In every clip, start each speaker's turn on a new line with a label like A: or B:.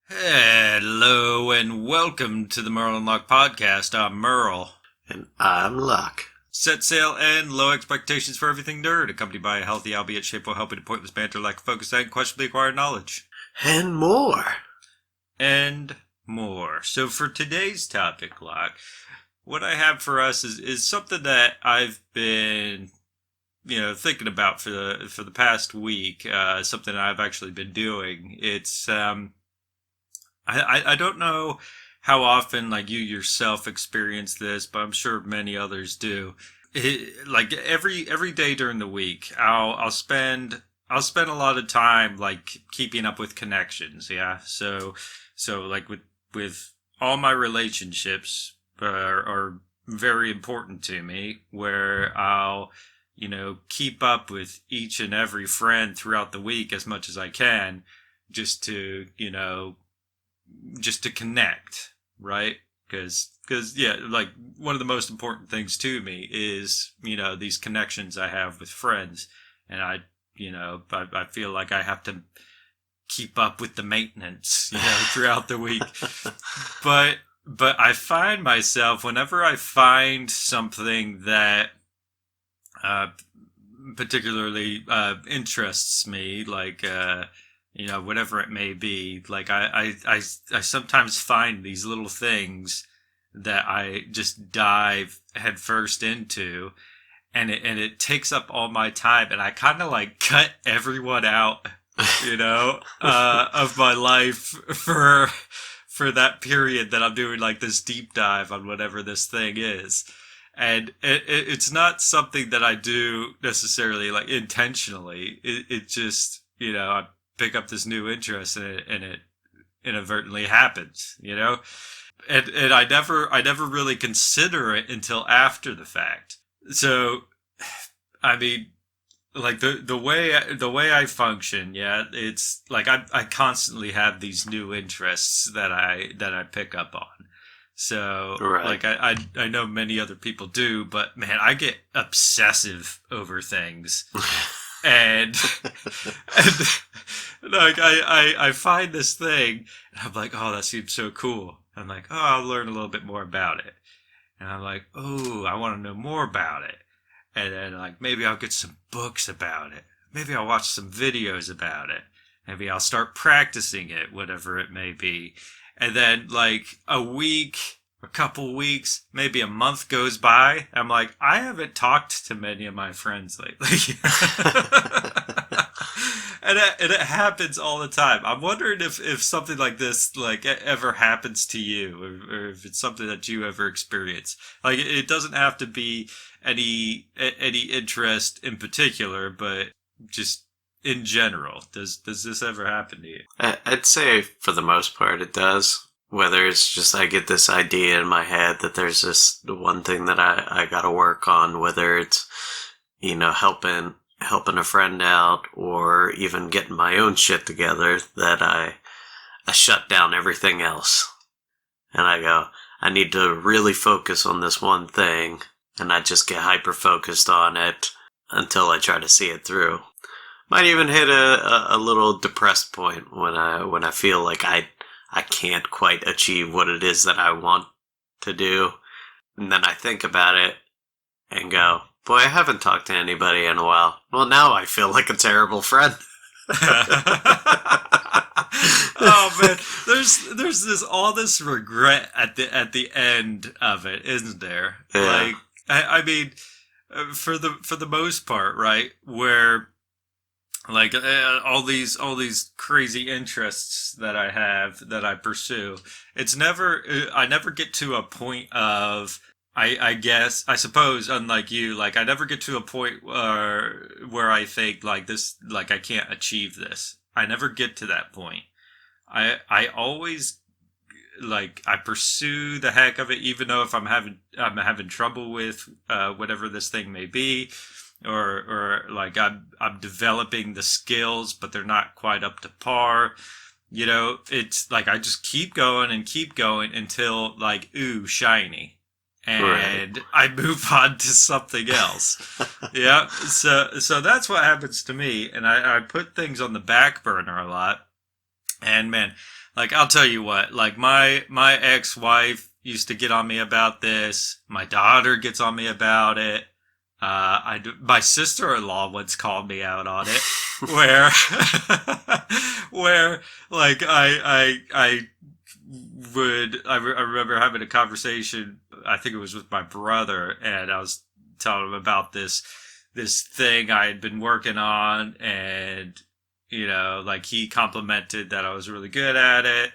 A: Hello and welcome to the Merle and Luck podcast. I'm Merle.
B: And I'm Luck.
A: Set sail and low expectations for everything nerd, accompanied by a healthy, albeit shameful, helping to pointless banter, lack of focus, and questionably acquired knowledge.
B: And more.
A: And more. So for today's topic, Luck, what I have for us is something that I've been thinking about for the past week. Something I've actually been doing. It's I don't know how often like you yourself experience this, but I'm sure many others do. Like every day during the week, I'll spend a lot of time like keeping up with connections. Yeah, so like with all my relationships are very important to me. Where I'll keep up with each and every friend throughout the week as much as I can, just to just to connect, right? Because yeah, like one of the most important things to me is these connections I have with friends, and I feel like I have to keep up with the maintenance throughout the week. But I find myself whenever I find something that uh, particularly interests me, like whatever it may be. Like I sometimes find these little things that I just dive headfirst into, and it takes up all my time, and I kind of like cut everyone out, of my life for that period that I'm doing like this deep dive on whatever this thing is. And it's not something that I do necessarily like intentionally. It just, I pick up this new interest and it inadvertently happens. And I never really consider it until after the fact. So, I mean, like the way I function, yeah, it's like I constantly have these new interests that I pick up on. So,
B: Right.
A: like I know many other people do, but man, I get obsessive over things, and and like I find this thing, and I'm like, oh, that seems so cool. I'm like, oh, I'll learn a little bit more about it, and I'm like, oh, I want to know more about it, and then like maybe I'll get some books about it, maybe I'll watch some videos about it, maybe I'll start practicing it, whatever it may be, and then like a week. A couple weeks, maybe a month goes by. I'm like, I haven't talked to many of my friends lately. And it happens all the time. I'm wondering if something like this like ever happens to you, or if it's something that you ever experience. Like it doesn't have to be any interest in particular, but just in general. Does this ever happen to you?
B: I'd say for the most part it does. Whether it's just I get this idea in my head that there's this one thing that I gotta work on, whether it's, helping a friend out or even getting my own shit together, that I shut down everything else. And I go, I need to really focus on this one thing, and I just get hyper focused on it until I try to see it through. Might even hit a little depressed point when I feel like I can't quite achieve what it is that I want to do. And then I think about it and go, boy, I haven't talked to anybody in a while. Well, now I feel like a terrible friend.
A: Oh man, there's this all this regret at the end of it, isn't there?
B: Yeah.
A: Like I mean, for the most part, right? Where like all these crazy interests that I have that I pursue, it's never I never get to a point of I guess I suppose unlike you, like I never get to a point where I think like this, like I can't achieve this. I never get to that point. I always like I pursue the heck of it, even though if I'm having trouble with whatever this thing may be, or like I'm developing the skills, but they're not quite up to par. It's like I just keep going until like ooh shiny,
B: Right.
A: and I move on to something else. Yeah, so that's what happens to me, and I put things on the back burner a lot. And man, like I'll tell you what, like my ex-wife used to get on me about this. My daughter gets on me about it. My sister-in-law once called me out on it, where, where, like, I remember having a conversation, I think it was with my brother, and I was telling him about this thing I had been working on, and, like, he complimented that I was really good at it,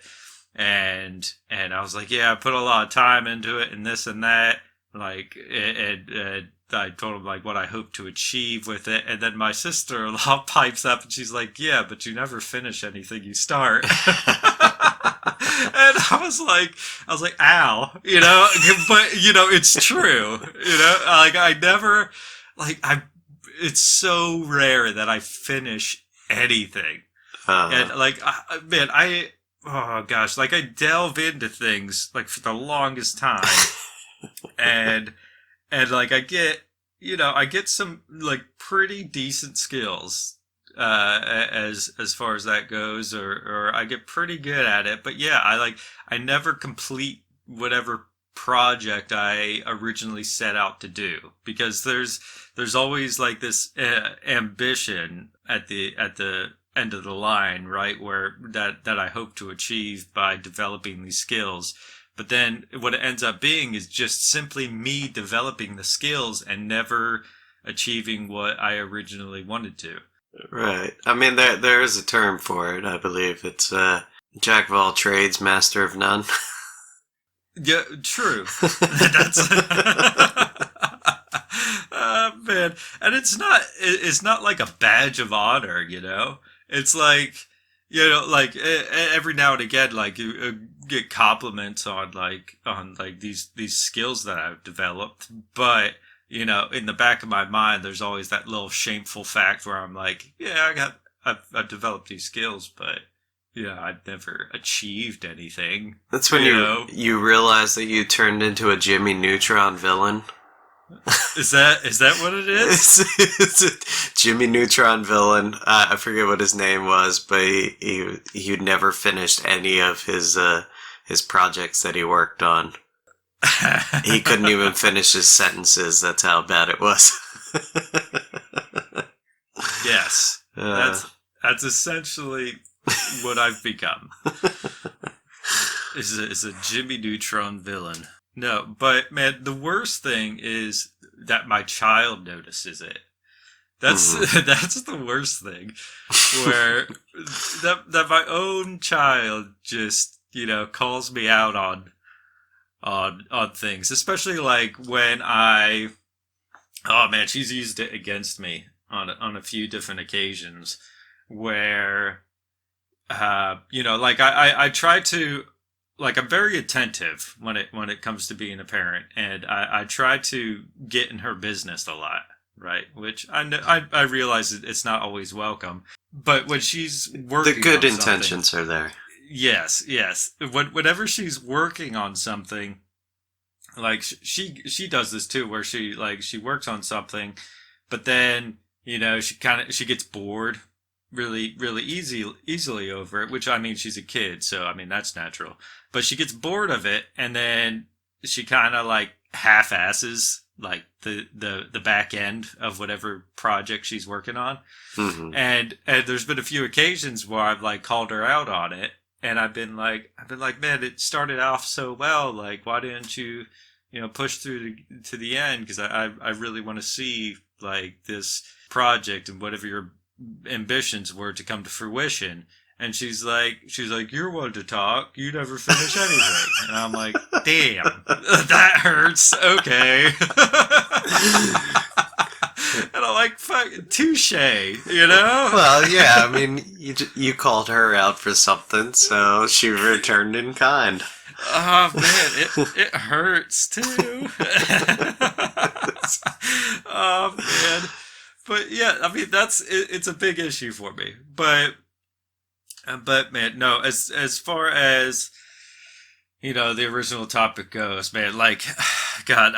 A: and I was like, yeah, I put a lot of time into it, and this and that, like, and I told him like what I hope to achieve with it, and then my sister-in-law pipes up and she's like, "Yeah, but you never finish anything you start." And I was like, "Ow," but it's true, like I never, like I, it's so rare that I finish anything, and like, oh gosh, like I delve into things like for the longest time, and. And like I get some like pretty decent skills as far as that goes, or I get pretty good at it. But yeah, I never complete whatever project I originally set out to do, because there's always like this ambition at the end of the line, right? Where that I hope to achieve by developing these skills. But then what it ends up being is just simply me developing the skills and never achieving what I originally wanted to.
B: Right. I mean, there is a term for it, I believe. It's jack of all trades, master of none.
A: Yeah, true. That's man, and it's not like a badge of honor, It's like, like every now and again, like you get compliments on these skills that I've developed, but in the back of my mind, there's always that little shameful fact where I'm like, yeah, I've developed these skills, but I've never achieved anything.
B: That's when you realize that you turned into a Jimmy Neutron villain.
A: Is that what it is?
B: It's a Jimmy Neutron villain. I forget what his name was, but he never finished any of his projects that he worked on. He couldn't even finish his sentences. That's how bad it was.
A: Yes, that's essentially what I've become. Is a Jimmy Neutron villain. No, but man, the worst thing is that my child notices it. That's that's the worst thing, where that my own child just calls me out on things, especially like when oh man, she's used it against me on a few different occasions, where like I try to. Like, I'm very attentive when it comes to being a parent, and I try to get in her business a lot, right? Which I realize it's not always welcome, but when she's working,
B: the good intentions are there.
A: Yes. Whenever she's working on something, like she does this too, where she works on something, but then she gets bored really easily over it, which I mean, she's a kid, so I mean that's natural. But she gets bored of it, and then she kind of like half-asses like the back end of whatever project she's working on.
B: Mm-hmm.
A: And there's been a few occasions where I've like called her out on it, and I've been like, man, it started off so well. Like, why didn't you push through to the end? Because I really want to see like this project and whatever your ambitions were to come to fruition. And she's like, you're one to talk. You never finish anything. And I'm like, damn, that hurts. Okay. And I'm like, fuck, touche,
B: Well, yeah, I mean, you called her out for something, so she returned in kind.
A: Oh man, it hurts too. Oh man. But yeah, I mean it's a big issue for me. But man, no, as far as the original topic goes, man, like, God,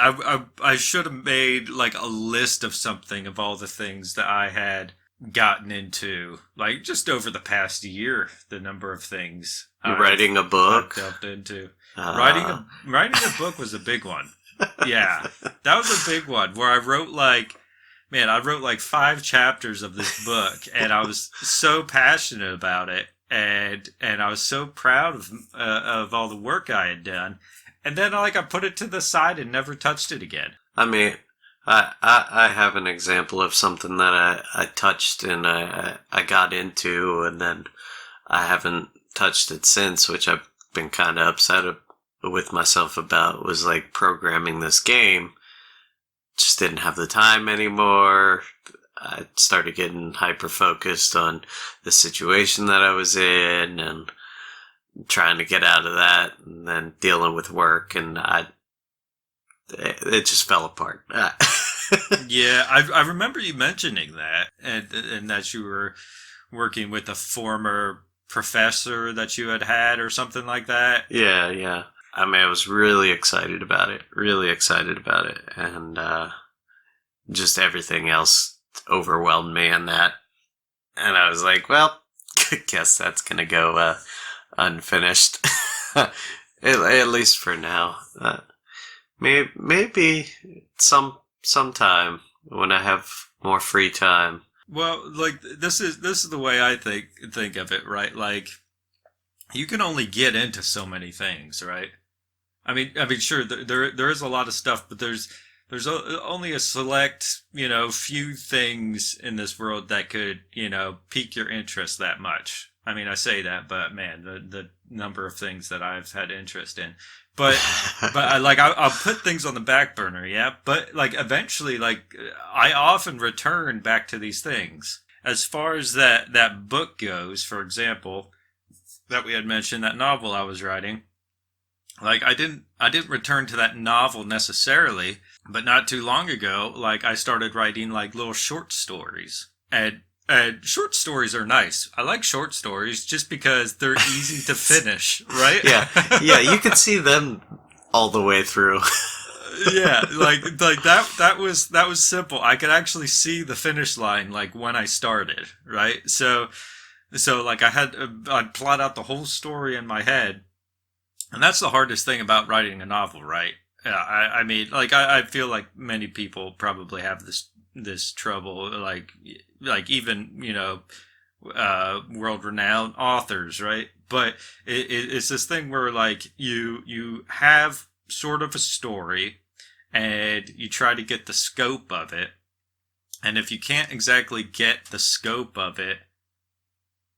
A: I should have made like a list of something of all the things that I had gotten into, like just over the past year, the number of things
B: You're writing a book.
A: I've delved into. Writing a book was a big one. Yeah, that was a big one where I wrote like 5 chapters of this book, and I was so passionate about it, and I was so proud of all the work I had done, and then like I put it to the side and never touched it again.
B: I mean, I have an example of something that I touched and I got into, and then I haven't touched it since, which I've been kind of upset with myself about, was like programming this game. Just didn't have the time anymore. I started getting hyper focused on the situation that I was in and trying to get out of that, and then dealing with work, and it just fell apart.
A: Yeah, I remember you mentioning that, and that you were working with a former professor that you had or something like that.
B: Yeah. I mean, I was really excited about it, and just everything else overwhelmed me in that. And I was like, well, guess that's going to go unfinished, at least for now. Maybe sometime when I have more free time.
A: Well, like this is the way I think of it, right? Like you can only get into so many things, right? I mean, sure, there is a lot of stuff, but there's only a select, few things in this world that could, pique your interest that much. I mean, I say that, but man, the number of things that I've had interest in, but I'll put things on the back burner, yeah. But like eventually, like I often return back to these things. As far as that book goes, for example, that we had mentioned, that novel I was writing. Like I didn't return to that novel necessarily, but not too long ago, like I started writing like little short stories. And short stories are nice. I like short stories just because they're easy to finish, right?
B: Yeah, you could see them all the way through.
A: Yeah, like that was simple. I could actually see the finish line like when I started, right? So like I'd plot out the whole story in my head. And that's the hardest thing about writing a novel, right? I mean, like I feel like many people probably have this trouble, like even world renowned authors, right? But it's this thing where like you have sort of a story, and you try to get the scope of it, and if you can't exactly get the scope of it,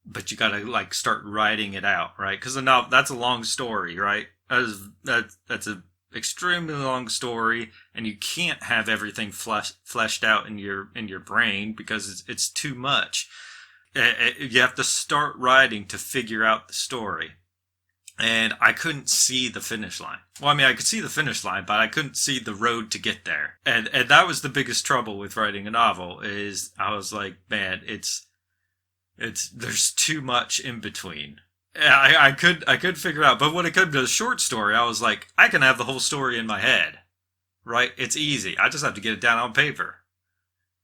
A: but you gotta like start writing it out, right? Because that's a long story, right? That's a extremely long story, and you can't have everything fleshed out in your brain because it's too much. You have to start writing to figure out the story, and I couldn't see the finish line. Well, I mean, I could see the finish line, but I couldn't see the road to get there, and that was the biggest trouble with writing a novel. Is I was like, man, there's too much in between. I could figure out, but when it came to a short story, I was like, I can have the whole story in my head, right? It's easy. I just have to get it down on paper,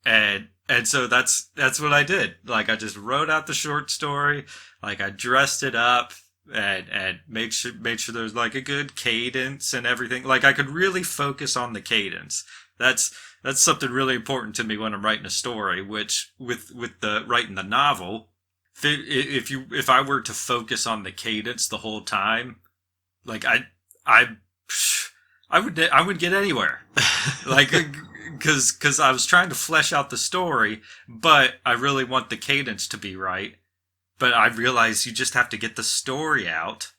A: and so that's what I did. Like I just wrote out the short story, like I dressed it up, and made sure there's like a good cadence and everything. Like I could really focus on the cadence. That's something really important to me when I'm writing a story, which with the writing the novel, if I were to focus on the cadence the whole time, like I wouldn't get anywhere. Like cuz I was trying to flesh out the story, but I really want the cadence to be right. But I realize you just have to get the story out.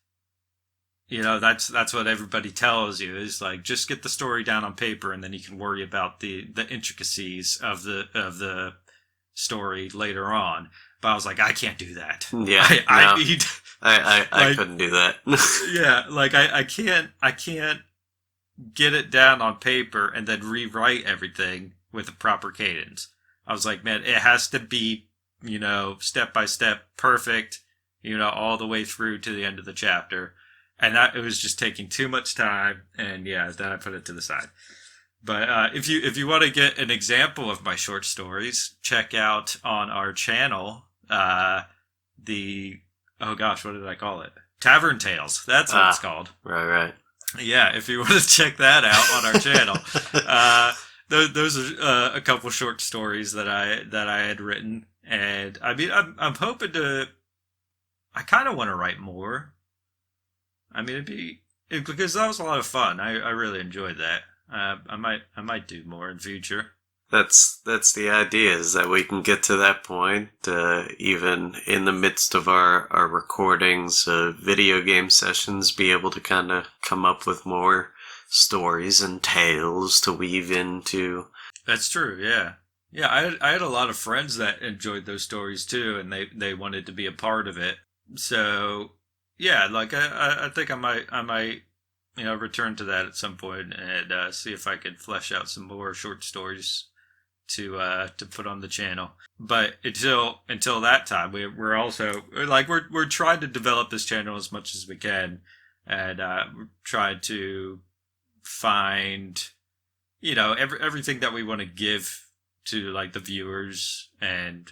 A: That's what everybody tells you, is like just get the story down on paper, and then you can worry about the intricacies of the story later on. But I was like, I can't do that.
B: Yeah, I couldn't do that.
A: Yeah, like I can't get it down on paper and then rewrite everything with a proper cadence. I was like, man, it has to be step by step, perfect, all the way through to the end of the chapter. And that it was just taking too much time, and yeah, then I put it to the side. But if you want to get an example of my short stories, check out on our channel what did I call it? Tavern Tales. That's what it's called.
B: Right.
A: Yeah, if you want to check that out on our channel. Those are a couple short stories that I had written, and I mean I'm hoping to. I kind of want to write more. I mean because that was a lot of fun. I really enjoyed that. I might do more in future.
B: That's the idea, is that we can get to that point, even in the midst of our recordings, video game sessions, be able to kind of come up with more stories and tales to weave into.
A: That's true, yeah. Yeah, I had a lot of friends that enjoyed those stories too, and they wanted to be a part of it. So, yeah, like I think I might return to that at some point and see if I could flesh out some more short stories to put on the channel. But until that time, we're also like we're trying to develop this channel as much as we can, and we're trying to find everything that we want to give to like the viewers and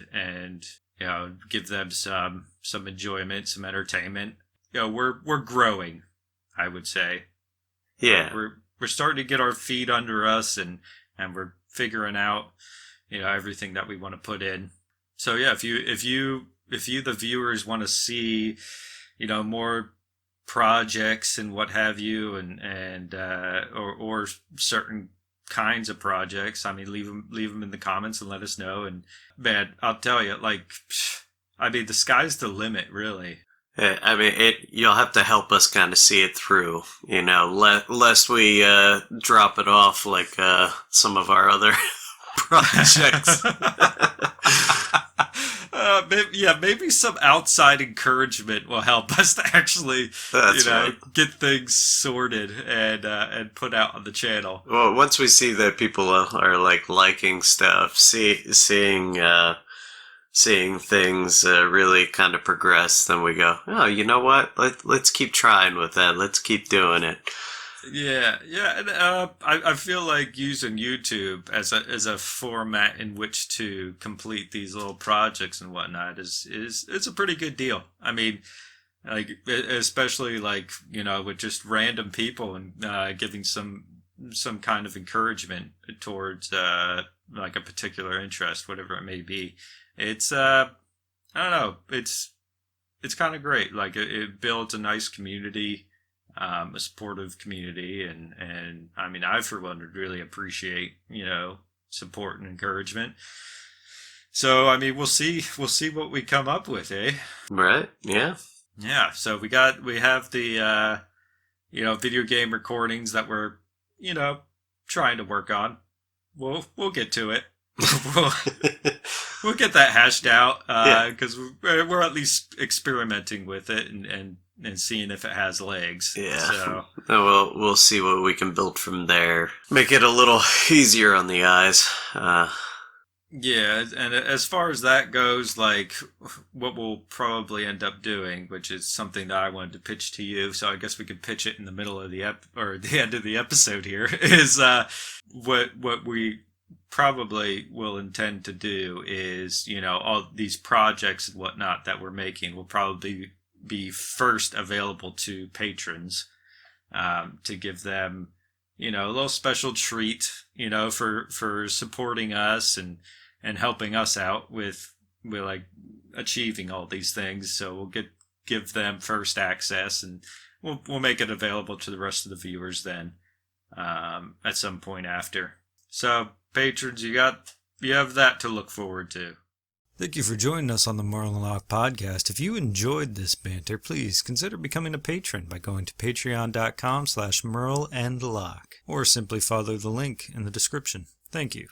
A: give them some enjoyment, some entertainment. We're growing, I would say.
B: Yeah,
A: we're starting to get our feet under us, and we're figuring out everything that we want to put in. So yeah, if you the viewers want to see more projects and what have you, and or certain kinds of projects, I mean, leave them in the comments and let us know. And man, I'll tell you, like, I mean, the sky's the limit, really.
B: I mean, you'll have to help us kind of see it through, lest we drop it off like some of our other projects.
A: Maybe some outside encouragement will help us to actually,
B: right.
A: get things sorted and put out on the channel.
B: Well, once we see that people are like liking stuff, seeing things really kind of progress, then we go, oh, you know what? Let's keep trying with that. Let's keep doing it.
A: Yeah, and I feel like using YouTube as a format in which to complete these little projects and whatnot is it's a pretty good deal. I mean, like, especially like with just random people and giving some kind of encouragement towards like a particular interest, whatever it may be. It's I don't know, it's kind of great. Like it builds a nice community. A supportive community, and I mean, I for one would really appreciate support and encouragement. So I mean, we'll see what we come up with, eh?
B: Right? Yeah.
A: So we have the video game recordings that we're trying to work on. We'll get to it. We'll get that hashed out because we're at least experimenting with it and seeing if it has legs.
B: Yeah. So we'll see what we can build from there. Make it a little easier on the eyes.
A: Yeah, and as far as that goes, like what we'll probably end up doing, which is something that I wanted to pitch to you, so I guess we could pitch it in the middle of the the end of the episode here, is what we probably will intend to do is, all these projects and whatnot that we're making will probably be first available to patrons, to give them, a little special treat, for supporting us and helping us out with like achieving all these things. So we'll give them first access, and we'll make it available to the rest of the viewers then, at some point after. So patrons, you have that to look forward to. Thank you for joining us on the Merle and Locke podcast. If you enjoyed this banter, please consider becoming a patron by going to patreon.com/merleandlocke, or simply follow the link in the description. Thank you.